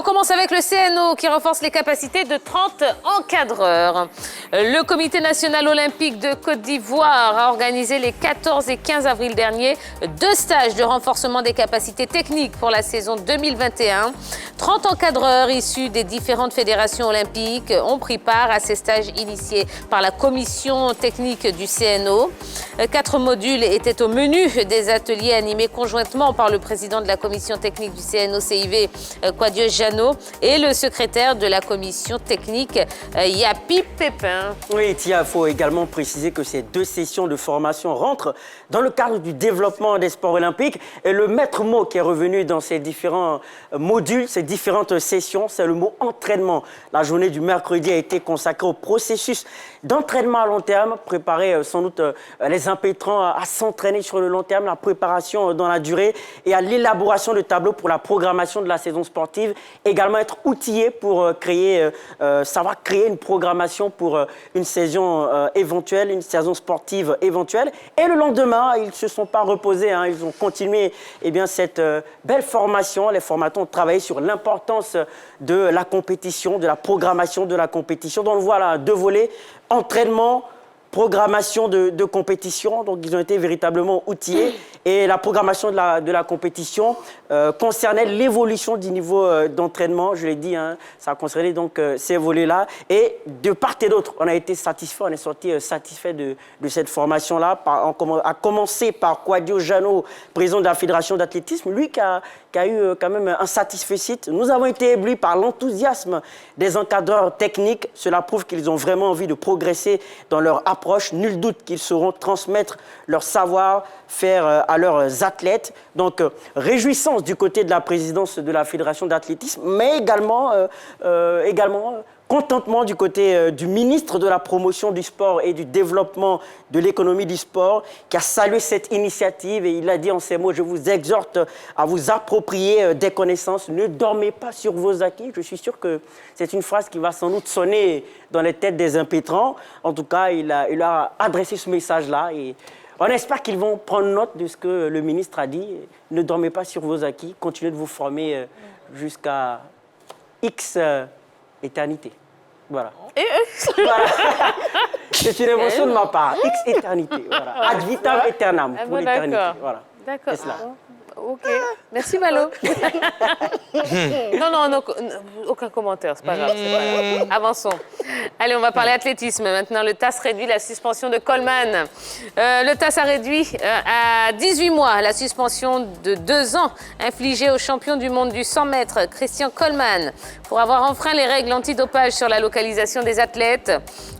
on commence avec le CNO qui renforce les capacités de 30 encadreurs. Le Comité national olympique de Côte d'Ivoire a organisé les 14 et 15 avril dernier 2 stages de renforcement des capacités techniques pour la saison 2021. 30 encadreurs issus des différentes fédérations olympiques ont pris part à ces stages initiés par la commission technique du CNO. 4 modules étaient au menu des ateliers animés conjointement par le président de la commission technique du CNO-CIV, Quadieux Jeannot, et le secrétaire de la commission technique, Yapi Pépin. Oui, Tia, il faut également préciser que ces 2 sessions de formation rentrent dans le cadre du développement des sports olympiques. Et le maître mot qui est revenu dans ces différents modules, ces différentes sessions, c'est le mot entraînement. La journée du mercredi a été consacrée au processus d'entraînement à long terme, préparer sans doute les impétrants à s'entraîner sur le long terme, la préparation dans la durée et à l'élaboration de tableaux pour la programmation de la saison sportive. Également être outillé pour savoir créer une programmation pour une saison éventuelle, une saison sportive éventuelle. Et le lendemain, ils ne se sont pas reposés, hein, ils ont continué cette belle formation. Les formateurs ont travaillé sur l'importance de la compétition, de la programmation de la compétition. Donc voilà, 2 volets, entraînement, programmation de compétition, donc ils ont été véritablement outillés. Et la programmation de la compétition concernait l'évolution du niveau d'entraînement, je l'ai dit, hein, ça concernait donc ces volets-là. Et de part et d'autre, on a été satisfait, on est sorti satisfait de cette formation-là, à commencer par Quadieux Jeannot, président de la Fédération d'athlétisme, lui qui a eu quand même un satisfait. Nous avons été éblouis par l'enthousiasme des encadreurs techniques. Cela prouve qu'ils ont vraiment envie de progresser dans leur approche. Nul doute qu'ils sauront transmettre leur savoir-faire à leurs athlètes. Donc, réjouissance du côté de la présidence de la Fédération d'athlétisme, mais également contentement du côté du ministre de la promotion du sport et du développement de l'économie du sport, qui a salué cette initiative et il a dit en ces mots: je vous exhorte à vous approprier des connaissances, ne dormez pas sur vos acquis. Je suis sûr que c'est une phrase qui va sans doute sonner dans les têtes des impétrants. En tout cas, il a adressé ce message-là et on espère qu'ils vont prendre note de ce que le ministre a dit. Ne dormez pas sur vos acquis, continuez de vous former jusqu'à X éternité. Voilà. Voilà. C'est une émotion de ma part. X éternité. Voilà. Ad vitam aeternam pour l'éternité. Voilà. D'accord. Ok. Merci Malo. non, aucun commentaire, c'est pas grave. Avançons. Allez, on va parler athlétisme. Maintenant, le TAS réduit la suspension de Coleman. Le TAS a réduit à 18 mois la suspension de 2 ans infligée au champion du monde du 100 mètres, Christian Coleman, pour avoir enfreint les règles antidopage sur la localisation des athlètes.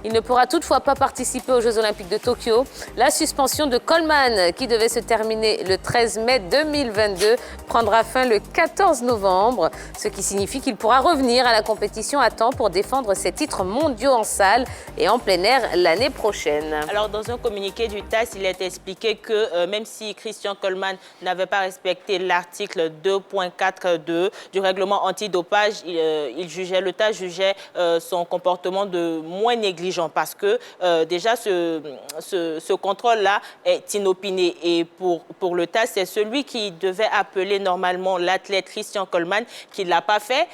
Il ne pourra toutefois pas participer aux Jeux Olympiques de Tokyo. La suspension de Coleman, qui devait se terminer le 13 mai 2022, prendra fin le 14 novembre, ce qui signifie qu'il pourra revenir à la compétition à temps pour défendre ses titres mondiaux en salle et en plein air l'année prochaine. Alors, dans un communiqué du TAS, il est expliqué que même si Christian Coleman n'avait pas respecté l'article 2.4.2 du règlement antidopage, le TAS jugeait son comportement de moins négligent parce que déjà ce contrôle-là est inopiné et pour le TAS, c'est celui qui devait appeler normalement l'athlète Christian Coleman, qui ne l'a pas fait,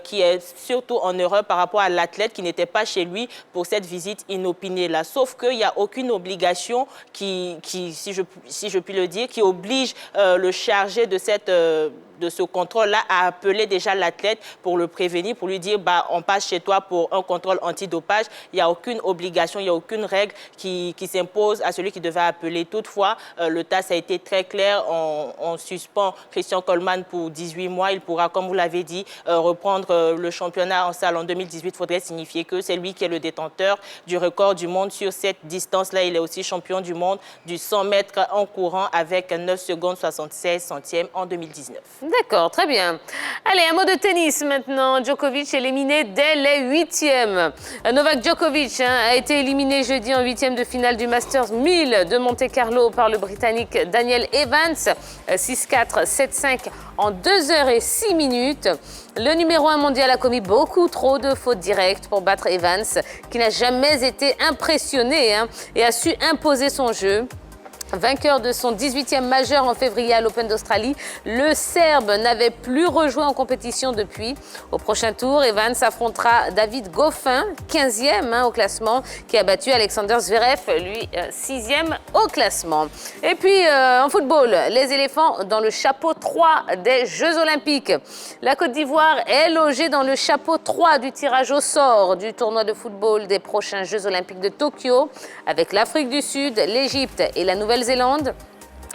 qui est surtout en erreur par rapport à l'athlète qui n'était pas chez lui pour cette visite inopinée-là. Sauf qu'il n'y a aucune obligation si je puis le dire, qui oblige le chargé de ce contrôle-là à appeler déjà l'athlète pour le prévenir, pour lui dire on passe chez toi pour un contrôle antidopage. Il n'y a aucune obligation, il n'y a aucune règle qui s'impose à celui qui devait appeler. Toutefois, le TAS a été très clair, on suspend Christian Coleman pour 18 mois. Il pourra, comme vous l'avez dit, reprendre le championnat en salle en 2018. Il faudrait signifier que c'est lui qui est le détenteur du record du monde sur cette distance-là. Il est aussi champion du monde du 100 mètres en courant avec 9 secondes 76 centièmes en 2019. D'accord, très bien. Allez, un mot de tennis maintenant. Djokovic éliminé dès les 8e. Novak Djokovic a été éliminé jeudi en 8e de finale du Masters 1000 de Monte-Carlo par le Britannique Daniel Evans. 6-4, 7-5 en 2 heures et 6 minutes. Le numéro 1 mondial a commis beaucoup trop de fautes directes pour battre Evans, qui n'a jamais été impressionné et a su imposer son jeu. Vainqueur de son 18e majeur en février à l'Open d'Australie, le Serbe n'avait plus rejoué en compétition depuis. Au prochain tour, Evans affrontera David Goffin, 15e au classement, qui a battu Alexander Zverev, lui 6e au classement. Et puis en football, les éléphants dans le chapeau 3 des Jeux Olympiques. La Côte d'Ivoire est logée dans le chapeau 3 du tirage au sort du tournoi de football des prochains Jeux Olympiques de Tokyo, avec l'Afrique du Sud, l'Égypte et la Nouvelle-Zélande.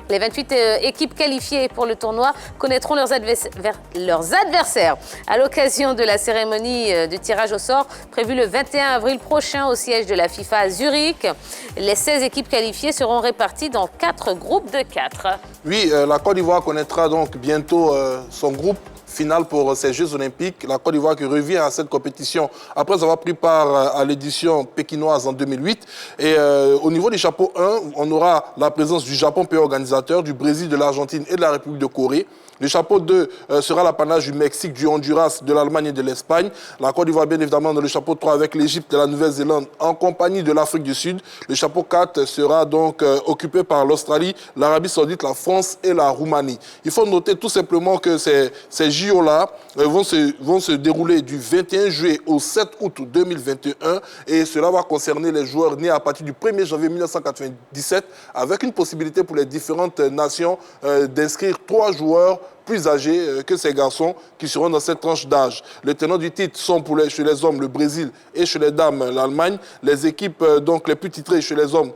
Les 28 équipes qualifiées pour le tournoi connaîtront leurs adversaires à l'occasion de la cérémonie de tirage au sort prévue le 21 avril prochain au siège de la FIFA à Zurich. Les 16 équipes qualifiées seront réparties dans 4 groupes de 4. Oui, la Côte d'Ivoire connaîtra donc bientôt son groupe finale pour ces Jeux Olympiques. La Côte d'Ivoire qui revient à cette compétition après avoir pris part à l'édition pékinoise en 2008. Et au niveau du chapeau 1, on aura la présence du Japon, pays organisateur, du Brésil, de l'Argentine et de la République de Corée. Le chapeau 2 sera l'apanage du Mexique, du Honduras, de l'Allemagne et de l'Espagne. La Côte d'Ivoire, bien évidemment, dans le chapeau 3 avec l'Égypte et la Nouvelle-Zélande en compagnie de l'Afrique du Sud. Le chapeau 4 sera donc occupé par l'Australie, l'Arabie Saoudite, la France et la Roumanie. Il faut noter tout simplement que ces JO-là vont se dérouler du 21 juillet au 7 août 2021 et cela va concerner les joueurs nés à partir du 1er janvier 1997 avec une possibilité pour les différentes nations d'inscrire 3 joueurs plus âgés que ces garçons qui seront dans cette tranche d'âge. Les tenants du titre sont chez les hommes le Brésil et chez les dames l'Allemagne. Les équipes donc les plus titrées chez les hommes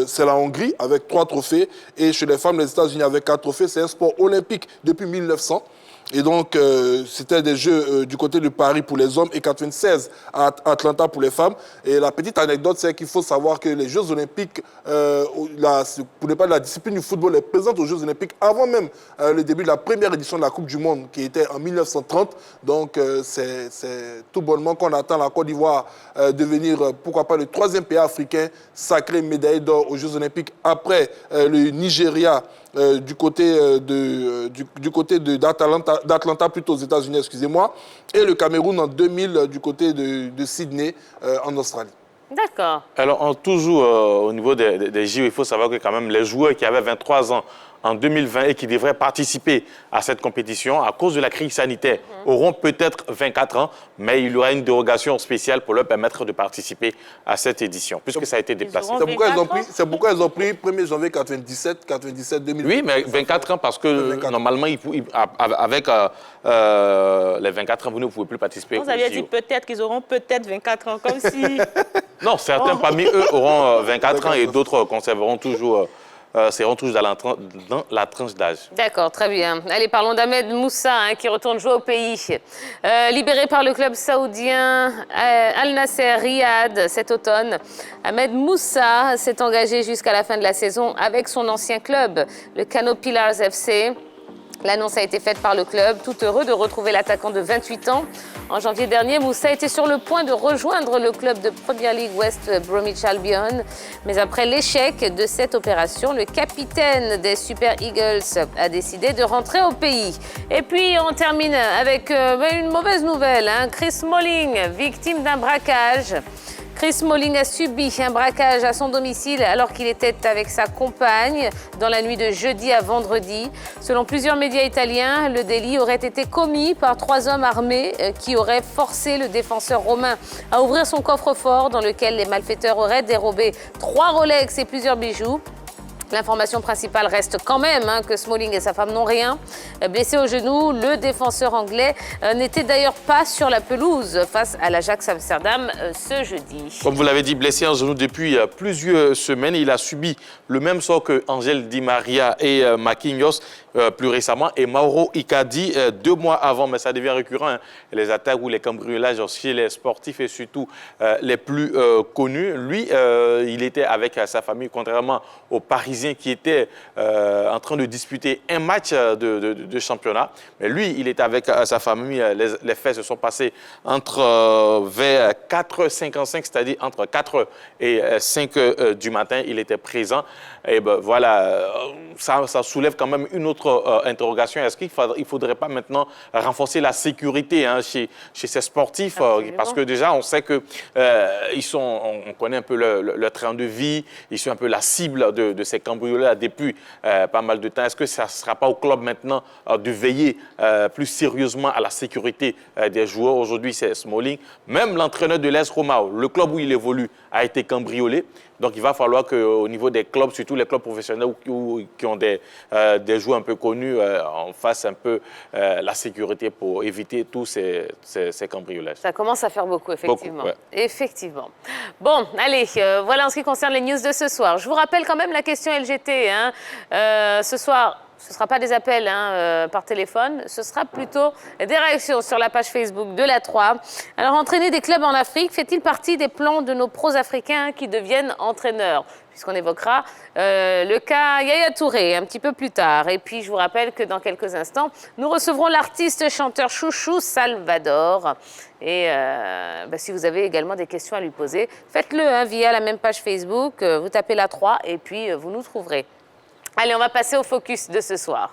c'est la Hongrie avec 3 trophées et chez les femmes les États-Unis avec 4 trophées. C'est un sport olympique depuis 1900. Et donc, c'était des Jeux du côté de Paris pour les hommes et 96 à Atlanta pour les femmes. Et la petite anecdote, c'est qu'il faut savoir que les Jeux Olympiques, pour ne pas la discipline du football, est présente aux Jeux Olympiques avant même le début de la première édition de la Coupe du Monde, qui était en 1930. Donc, c'est tout bonnement qu'on attend la Côte d'Ivoire devenir, pourquoi pas, le 3e pays africain sacré médaille d'or aux Jeux Olympiques après le Nigeria. Du côté d'Atlanta, plutôt aux États-Unis, excusez-moi, et le Cameroun en 2000 du côté de Sydney en Australie. D'accord. Alors, toujours au niveau des JO, il faut savoir que quand même les joueurs qui avaient 23 ans en 2020 et qui devraient participer à cette compétition, à cause de la crise sanitaire, auront peut-être 24 ans, mais il y aura une dérogation spéciale pour leur permettre de participer à cette édition, puisque ça a été déplacé. C'est pourquoi ils ont pris 1er janvier 97, 2000. Oui, mais 24 ans, parce que 24. Normalement, avec les 24 ans, vous ne pouvez plus participer. Vous aviez dit peut-être qu'ils auront peut-être 24 ans, comme si... Non, certains parmi eux auront 24 ans et d'autres conserveront toujours... seront toujours dans la tranche d'âge. D'accord, très bien. Allez, parlons d'Ahmed Moussa, qui retourne jouer au pays. Libéré par le club saoudien Al Nasser Riyad cet automne, Ahmed Moussa s'est engagé jusqu'à la fin de la saison avec son ancien club, le Kano Pillars FC. L'annonce a été faite par le club, tout heureux de retrouver l'attaquant de 28 ans. En janvier dernier, Moussa était sur le point de rejoindre le club de Premier League West Bromwich Albion. Mais après l'échec de cette opération, le capitaine des Super Eagles a décidé de rentrer au pays. Et puis, on termine avec une mauvaise nouvelle. Chris Smalling, victime d'un braquage. Chris Smalling a subi un braquage à son domicile alors qu'il était avec sa compagne dans la nuit de jeudi à vendredi. Selon plusieurs médias italiens, le délit aurait été commis par 3 hommes armés qui auraient forcé le défenseur romain à ouvrir son coffre-fort dans lequel les malfaiteurs auraient dérobé 3 Rolex et plusieurs bijoux. L'information principale reste quand même que Smalling et sa femme n'ont rien. Blessé au genou, le défenseur anglais n'était d'ailleurs pas sur la pelouse face à l'Ajax Amsterdam ce jeudi. Comme vous l'avez dit, blessé en genou depuis plusieurs semaines, il a subi le même sort que Angel Di Maria et Marquinhos plus récemment et Mauro Icardi 2 mois avant, mais ça devient récurrent. Les attaques ou les cambriolages chez les sportifs et surtout les plus connus. Lui, il était avec sa famille, contrairement aux Parisiens qui étaient en train de disputer un match de championnat. Mais lui, il était avec sa famille. Les faits se sont passés vers 4h55, c'est-à-dire entre 4h et 5h du matin. Il était présent. Et ben voilà, ça soulève quand même une autre interrogation. Est-ce qu'il ne faudrait pas maintenant renforcer la sécurité chez ces sportifs? Parce que déjà, on sait que on connaît un peu leur train de vie, ils sont un peu la cible de ces cambriolés là depuis pas mal de temps. Est-ce que ça ne sera pas au club maintenant de veiller plus sérieusement à la sécurité des joueurs? Aujourd'hui, c'est Smalling. Même l'entraîneur de l'AS Roma, le club où il évolue, a été cambriolé. Donc, il va falloir qu'au niveau des clubs, surtout les clubs professionnels qui ont des joueurs un peu connus, on fasse un peu la sécurité pour éviter tous ces cambriolages. Ça commence à faire beaucoup, effectivement. Beaucoup, ouais. Effectivement. Bon, allez, voilà en ce qui concerne les news de ce soir. Je vous rappelle quand même la question LGT. Hein. Ce soir, ce ne sera pas des appels par téléphone, ce sera plutôt des réactions sur la page Facebook de la 3. Alors, entraîner des clubs en Afrique fait-il partie des plans de nos pros africains qui deviennent entraîneurs? Puisqu'on évoquera le cas Yaya Touré un petit peu plus tard. Et puis, je vous rappelle que dans quelques instants, nous recevrons l'artiste chanteur chouchou Salvador. Et si vous avez également des questions à lui poser, faites-le via la même page Facebook. Vous tapez la 3 et puis vous nous trouverez. Allez, on va passer au focus de ce soir.